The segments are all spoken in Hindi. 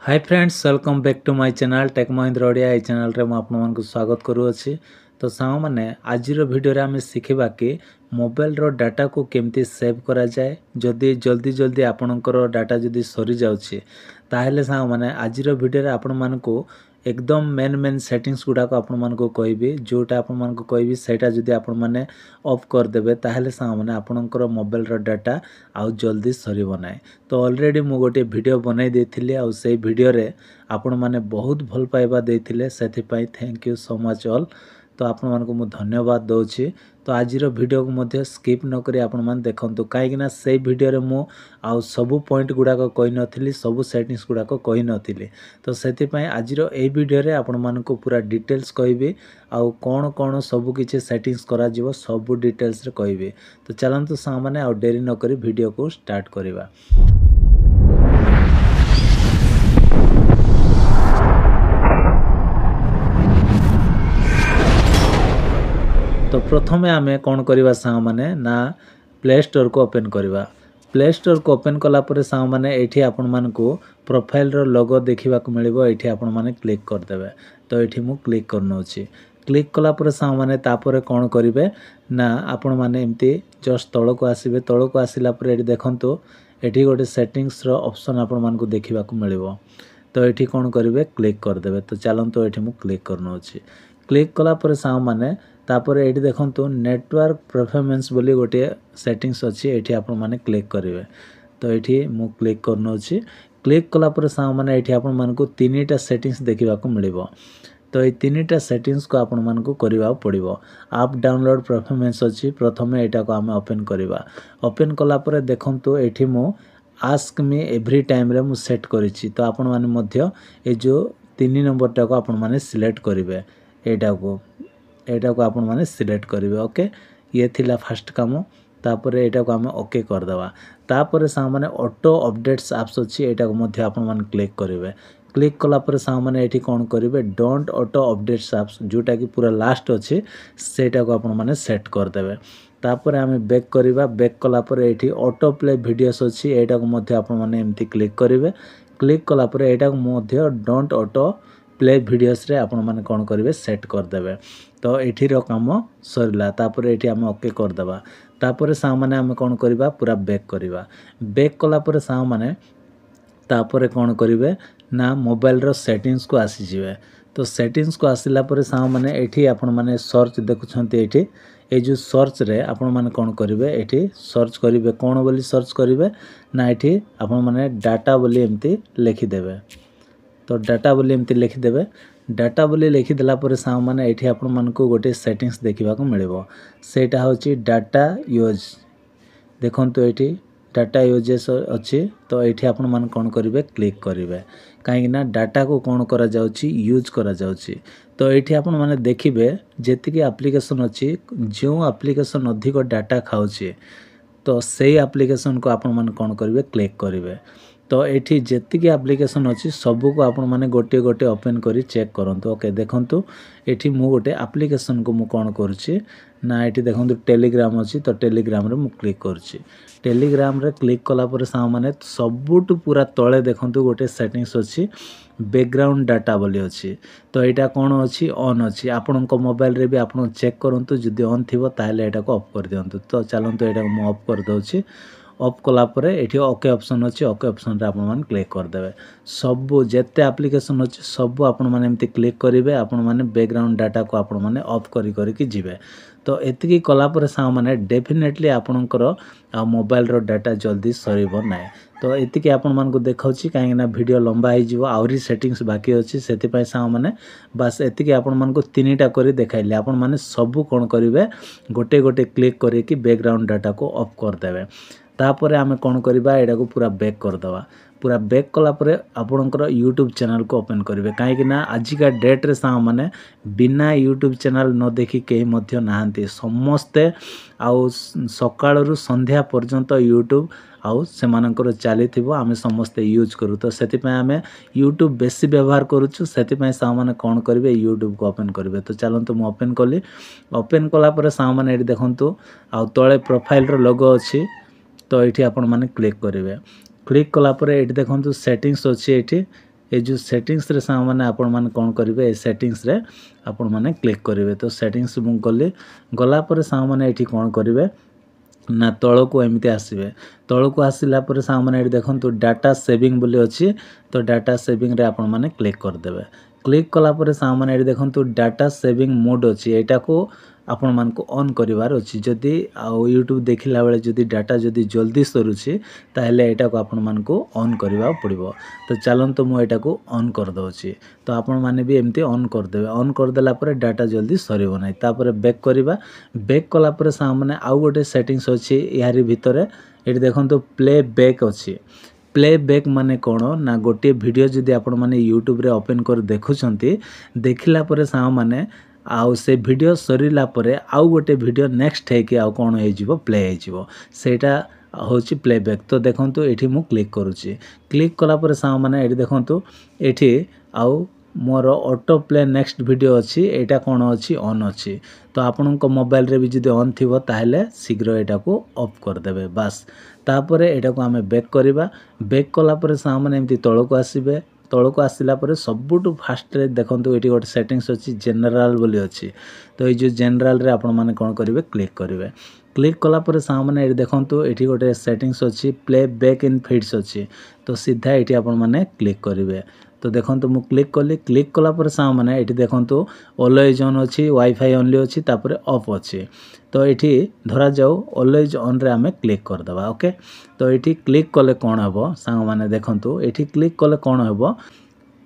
Hi friends welcome back to my channel Tech Mahindra Odia. ये चैनल रे आपको स्वागत करुँची। तो साँग मैंने आज भिडियो आम शिखा कि मोबाइल रो डाटा को केमती सेव करा जाए। जदि जल्दी जल्दी आपणकर डाटा जदि सरी जाउछि ताहेले साँग मैंने आज भिडियो आपण मानकु एकदम मेन सेटिंग्स गुड़ाक आपण मानकु कहबी जोटा आपण मानकु कहबी सेटा जदि आपण माने ऑफ कर देबे ताहेले साँग मैंने आपणकर मोबाइल रो डाटा आउ जल्दी सरीब नाय। तो ऑलरेडी मु गोटे वीडियो बनाई देथिली आउ से वीडियो रे आपण माने बहुत भल पाइबा देथिले सेथि पई thank you so much all. तो आपण मानकु मु धन्यवाद दउछि। तो आज वीडियो को मध्य स्किप न करी आपण मान देखंतु काहेकिना से वीडियो रे मु आउ सबु पॉइंट गुड़ाक कहि नथिली सबु सेटिंग्स गुड़ाक कहि नथिली। तो सेथि पई आज ए वीडियो रे आपण मानकु पूरा डिटेल्स कहबी आउ कोन कोन सबु किछि सेटिंग्स करा जिवो सबु डिटेल्स रे कहबी। तो चलंतु सामाने आउ देरी न करी वीडियो को स्टार्ट करिवा। तो प्रथमे आमे कौन करवा सांग माने ना प्ले स्टोर को ओपन करवा। प्ले स्टोर को ओपन कला परे सांग माने एठी आपण मानकु प्रोफाइल रो लोगो देखिबा को मिलिबो। एठी आपण माने क्लिक कर देबे। तो एठी मु क्लिक करनोछि। क्लिक कला परे सांग माने तापरे कौन करिवे ना आपण माने एम्ति जस्ट तळ को आसीबे। तळ को आसिला परे एठी देखंतु एठी गोटे सेटिंग्स रो ऑप्शन आपण मानकु देखिबा को मिलिबो। तो एठी कौन करिवे क्लिक कर देबे। तो चलंतु एठी मु क्लिक करनोछि। क्लिक कला परे सांग माने तापर एठी देखंतु नेटवर्क परफॉर्मेंस बोली गोटे सेटिंग्स अछि। एठी आपण माने क्लिक करिवे। तो एठी मु क्लिक करनोछि। क्लिक कला पर सांग माने एठी आपण मानकु तीनटा सेटिंग्स देखिबा को मिलिबो। तो ए तीनटा सेटिंग्स को आपण मानकु करिबा पड़िबो। आप डाउनलोड परफॉर्मेंस अछि। प्रथमे एटा को हम ओपन करिबा। ओपन कला पर देखंतु एठी मु आस्क मी एवरी टाइम रे मु सेट करिछि। तो आपण माने मध्य ए जो 3 नंबर टा को आपण माने सिलेक्ट करिवे। एटा को आपण माने सिलेक्ट करिवे। ओके ये थिला फर्स्ट काम। तापर एटा को हम ओके कर दवा। तापर सांग माने ऑटो अपडेट्स एप्स अछि। एटा को मध्य आपण माने क्लिक करिवे। क्लिक कला पर सांग माने एठी कोन करिवे डोंट ऑटो अपडेट्स एप्स जोटा कि पूरा लास्ट अछि सेटा को आपण माने सेट कर देबे। तापर हम बैक करिवा। बैक कला पर एठी ऑटो प्ले वीडियोस अछि। एटा को मध्य आपण माने एम्ति क्लिक करिवे। क्लिक कला पर एटा को मध्य डोंट ऑटो प्ले वीडियोस रे आपण माने कोन करिवे सेट कर देबे। तो एठी रो काम सरला। तापर एठी हम ओके कर दबा। तापर सांग माने हम कोन करिवा पूरा बैक करिवा। बैक कला पर सांग माने तापर कोन करिवे ना मोबाइल रो सेटिंग्स को आसी जिवे। तो सेटिंग्स को आसिला पर सांग माने एठी आपण माने सर्च देखुछंती। एठी ए जो सर्च रे आपण माने कोन करिवे एठी सर्च करिवे कोन बोली सर्च करिवे ना एठी आपण माने डाटा बोली एम्ति लिखि देबे। तो डाटा बोली एम्ति लिखि देबे। डाटा बोली लिखि देला पर सांग माने एठी आपण मानकु गोटे सेटिंग्स देखिबा को मिलिबो। सेटा होची डाटा यूज। देखंतु एठी डाटा यूजेस अछि। तो एठी आपण मान कोन करिवे क्लिक करिवे काहे ना डाटा को कोन करा जाउची यूज करा जाउची। तो एठी आपण माने देखिबे जेति कि एप्लीकेशन अछि जो एप्लीकेशन अधिक डाटा खाउची तो सेही एप्लीकेशन को आपण मान कोन करिवे क्लिक करिवे। तो एठी जेति कि एप्लीकेशन अछि सबु को आपण माने गोटे गोटे ओपन करी चेक करंतु। ओके देखंतु एठी मु गोटे एप्लीकेशन को मु कोन करछि ना एठी देखंतु टेलीग्राम अछि। तो टेलीग्राम रे मु क्लिक करछि। टेलीग्राम रे क्लिक कला पर सांग माने सबुटु पूरा तळे देखंतु गोटे सेटिंग्स अछि बैकग्राउंड डाटा बोली अछि। तो एटा कोन अछि ऑन अछि। आपन को मोबाइल रे भी आपन चेक करंतु जदि ऑन थिबो ताले एटा को ऑफ कर दियंतु। तो चलंतु एटा को मु ऑफ कर दउछि। ऑफ कला परे एठी ओके ऑप्शन अछि। ओके ऑप्शन रे आपन मान क्लिक कर देबे। सब जेते एप्लीकेशन अछि सब आपन माने एम्ति क्लिक करिवे। आपन माने बैकग्राउंड डाटा को आपन माने ऑफ करी करी कि जिवे। तो एतिकी कला परे सांग माने डेफिनेटली आपनकर आ मोबाइल रो डाटा जल्दी सरीबो नाय। तो एतिकी आपन मान को देखाउची काहे ना वीडियो लंबा हे जिवो आउरी सेटिंग्स बाकी अछि। सेति पय सांग माने बस एतिकी आपन मान को तीनटा करी देखाइले। आपन माने सब कोन करिवे गोटे गोटे क्लिक करी कि बैकग्राउंड डाटा को ऑफ कर देबे। तापर आमे कोन करिबा एडा को पूरा बैक कर दवा। पूरा बैक कला परे आपनकर यूट्यूब चैनल को ओपन करिवे काहे कि ना आज का डेट रे सांग माने बिना यूट्यूब चैनल न देखि केही मध्य नाहंती। समस्ते आउ सकाळ रु संध्या पर्यंत यूट्यूब आउ सेमानकर चलीथिबो आमे समस्ते यूज करू। तो सेति पय आमे यूट्यूब बेसी व्यवहार करूछु। सेति पय सांग माने कोन करिवे यूट्यूब को ओपन करिवे। तो चलंतु मु ओपन कली। ओपन कला परे सांग माने एठी देखंतु आउ तळे प्रोफाइल रो लोगो अछि। तो एठी आपण माने क्लिक करिवे। क्लिक कला परे एठी देखंतु सेटिंग्स अछि। एठी ये जो सेटिंग्स रे सांग माने आपण माने कोन करिवे ए सेटिंग्स रे आपण माने क्लिक करिवे। तो सेटिंग्स मु गली गला पर सांग माने एठी कोन करिवे ना तल को एमती आसवे। तल को आसला पर सांग माने एठी देखंतु डाटा सेविंग बोली अछि। तो डाटा सेविंग रे आपण माने क्लिक कर देबे। क्लिक कला पर सांग माने एठी देखंतु डाटा सेविंग मोड अछि। एटा को आपण मान को ऑन करिवार अछि। जदी आ YouTube देखिला बेले जदी डाटा जदी जल्दी सरुछि ताहेले एटा को आपण मान को ऑन करिवा पड़िबो। तो चलंतु मु एटा को ऑन कर दोछि। तो आपण माने भी एमती ऑन कर देबे। ऑन कर देला पर डाटा जल्दी सरिबो नै। तापर बैक करिवा। बैक कला पर सामने आउ गोटे सेटिंग्स अछि। यारी भितरे एठी देखंतु प्ले बैक अछि। प्ले बैक माने कोन ना गोटे वीडियो जदी आपण माने YouTube रे ओपन कर देखुछंती देखिला पर सा माने आउ से वीडियो सरिला परे आउ गोटे वीडियो नेक्स्ट है कि आउ कोन हे जिवो प्ले हे जिवो सेटा होची प्लेबैक। तो देखंतु एठी मु क्लिक करूची। क्लिक कला पर सा माने एठी देखंतु एठी आउ मोर ऑटो प्ले नेक्स्ट वीडियो अछि। एटा कोन अछि ऑन अछि। तो आपनक मोबाइल रे भी जदी ऑन थिबो ताहेले शीघ्र एटा को ऑफ कर देबे बस। तापरे एटा को हमें बैक करिवा। बैक कला पर सा माने एमती तळ को आसीबे। तळ को आसिला पर सबुटु फास्ट रे देखंतु एठी गोटे सेटिंग्स अछि जनरल बोली अछि। तो ए जो जनरल रे आपण माने कोन करिवे क्लिक करिवे। क्लिक कला पर सा माने एठी देखंतु एठी गोटे सेटिंग्स अछि प्ले बैक इन फीड्स अछि। तो सीधा एठी आपण माने क्लिक करिवे। तो देखंतु मु क्लिक कली। क्लिक कला पर सा माने एठी देखंतु ऑलवेज ऑन अछि वाईफाई ओनली अछि तापर ऑफ अछि। तो एठी धरा जाऊ ऑलवेज ऑन रे हमें क्लिक कर दबा। ओके तो एठी क्लिक कले कोन हबो सांग माने देखंतु एठी क्लिक कले कोन हबो।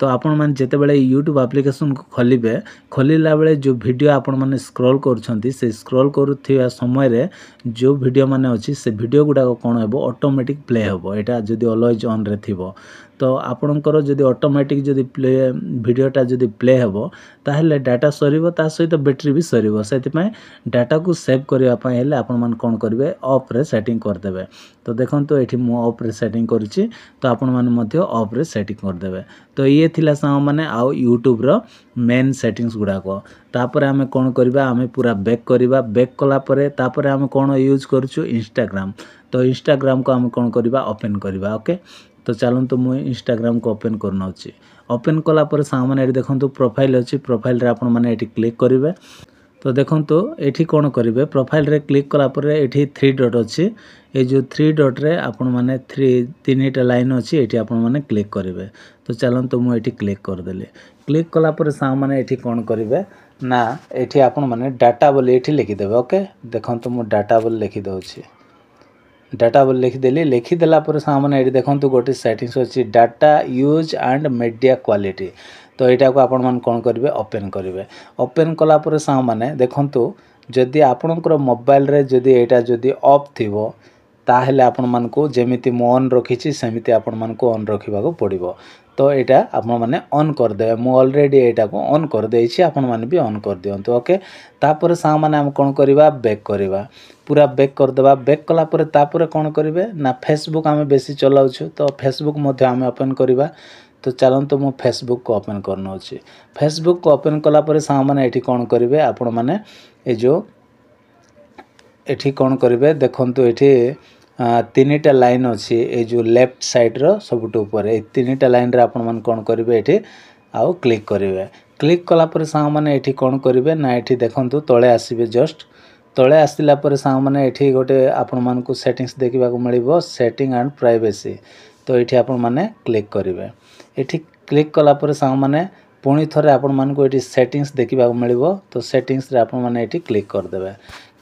तो आपण माने जेते बेले YouTube एप्लीकेशन को खोलिबे खोलिला बेले जो वीडियो आपण माने स्क्रॉल करूछंती से स्क्रॉल करूथिया समय रे जो वीडियो माने अछि से वीडियो गुडा कोन हेबो ऑटोमेटिक प्ले हेबो। एटा जदी ऑलवेज ऑन रे थिबो तो आपणकर जदी ऑटोमेटिक जदी प्ले वीडियोटा जदी प्ले हेबो ताहेले डाटा सरिबो ता सहित बैटरी भी सरिबो। सेति पय डाटा को सेव करिया पय हेले आपण मान कोन करबे ऑफ रे सेटिंग कर देबे। तो देखंतु एठी मु ऑफ रे सेटिंग करिछि। तो आपण मान मध्य ऑफ रे सेटिंग कर देबे। तो ये थिला सा माने आउ YouTube रो मेन सेटिंग्स गुडा को। तापर हमें कोन करबा हमें पूरा बैक करबा। बैक कला परे तापर हमें कोन यूज करछु इंस्टाग्राम। तो इंस्टाग्राम को हम कोन करबा ओपन करबा। ओके तो चलंतु मु इंस्टाग्राम को ओपन करनौछि। ओपन कला पर सामने एठी देखंतु प्रोफाइल अछि। प्रोफाइल रे आपण माने एठी क्लिक करिवे। तो देखंतु एठी कोन करिवे प्रोफाइल रे क्लिक कला पर एठी 3 डॉट अछि। ए जो 3 डॉट रे आपण माने 3टा लाइन अछि एठी आपण माने क्लिक करिवे। तो चलंतु मु एठी क्लिक कर देले। क्लिक कला पर सामने एठी कोन करिवे ना एठी आपण माने डाटा बोली एठी लिखि देबे। ओके देखंतु मु डाटा बोली लिखि दउछि। डाटा बोली लिखि देली। लिखि देला पर सामने एठी देखंतु गोटे सेटिंग्स अछि data use and media quality. तो एटा को आपण मान कोन करिवे ओपन करिवे। ओपन कला पर सामने देखंतु जदी आपणकर मोबाइल रे जदी एटा जदी ऑफ थिबो ताहेले आपण मान को जेमिति मु ऑन रखिछि सेमिति आपण मान को ऑन रखिबा को पड़िबो। तो एटा आपण माने ऑन कर देबे। मु ऑलरेडी एटा को ऑन कर देछि आपण माने भी ऑन कर दियंतु। ओके तापर सा माने हम कोन करिवा बैक करिवा। पूरा बैक कर देबा। बैक कला पर तापर कोन करिवे ना फेसबुक हमें बेसी चलाउछु। तो फेसबुक मध्ये हमें ओपन करिवा। तो चलंतु मु फेसबुक को ओपन करनौछि। फेसबुक को ओपन कला पर सा माने एठी कोन करिवे आपण माने ए जो एठी कोन करिवे देखंतु एठी 3टा लाइन अछि। ए जो लेफ्ट साइड रो सबुट ऊपर ए 3टा लाइन रे आपण मान कोन करिवे एठी आउ क्लिक करिवे। क्लिक कला पर सा माने एठी कोन करिवे ना एठी देखंतु तळे आसीबे जस्ट तळे आसिला पर सा माने एठी गोटे आपण मान को सेटिंग्स देखिबा को मिलिबो सेटिंग एंड प्राइवेसी। तो एठी आपण माने क्लिक करिवे। एठी क्लिक कला पर सा माने पुणी थरे आपण मान को एठी सेटिंग्स देखिबा को मिलिबो। तो सेटिंग्स रे आपण माने एठी क्लिक कर देबे।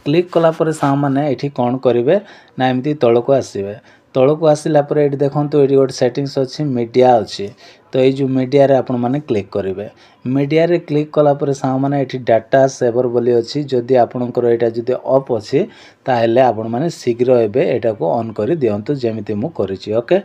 क्लिक कला पर सा माने एठी कोन करिवे ना एमती तळ को आसीबे। तळ को आसिला पर एठी देखंतु एठी गोटे सेटिंग्स अछि मीडिया अछि। तो ये जो मीडिया रे आपण माने क्लिक करिवे। मीडिया रे क्लिक कला पर सा माने एठी डाटा सेवर बोली अछि। जदी आपणकर एटा जदी ऑफ अछि ताहेले आपण माने शीघ्र एबे एटा को ऑन करि दियंतु जेमिति मु करिछि। ओके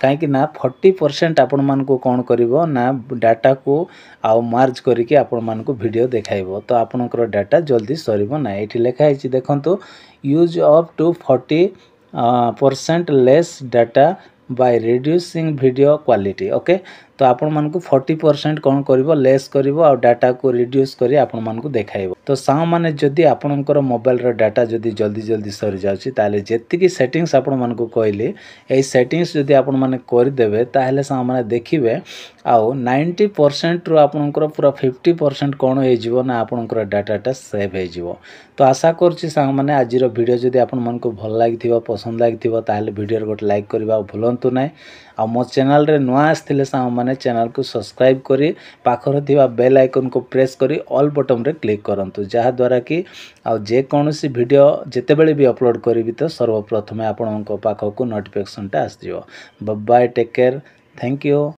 काहे कि ना 40% आपण मान को कोन करिवो ना डाटा को आउ मार्ज करिके आपण मान को वीडियो देखाइबो। तो आपणकर डाटा जल्दी सरिबो ना। एठी लेखा हिछि देखंतु use up to 40% less data by reducing video quality। Okay तो आपण मानकु 40% कौन करिवो लेस करिवो आ डाटा को रिड्यूस करी आपण मानकु देखाइबो। तो सांग माने जदि आपणकर मोबाइल रो डाटा जदि जल्दी जल्दी सरी जाउची ताले जेतिकी सेटिंग्स आपण मानकु कहली ए सेटिंग्स जदि आपण माने करि देबे ताहेले सांग माने देखिबे आउ 90% रो आपणकर पूरा 50% कौन हो जिवो ना आपणकर डाटाटा सेव हो जिवो। तो आशा करछि सांग माने आज रो वीडियो जदि आपण मानकु भल लागिथिबो पसंद लागिथिबो ताहेले वीडियो रो गोटे लाइक करबा भूलंतु नै। आ मो चैनल रे नुआ आस्थिले सांग माने चैनल को सब्सक्राइब करी पाखर थिबा बेल आइकन को प्रेस करी ऑल बटन रे क्लिक करंतु जहा द्वारा कि आ जे कोनोसी वीडियो जेते बेले भी अपलोड करिवि तो सर्वप्रथमे आपनक पाखक को नोटिफिकेशन टा आस जिवो। Bye bye take care thank you.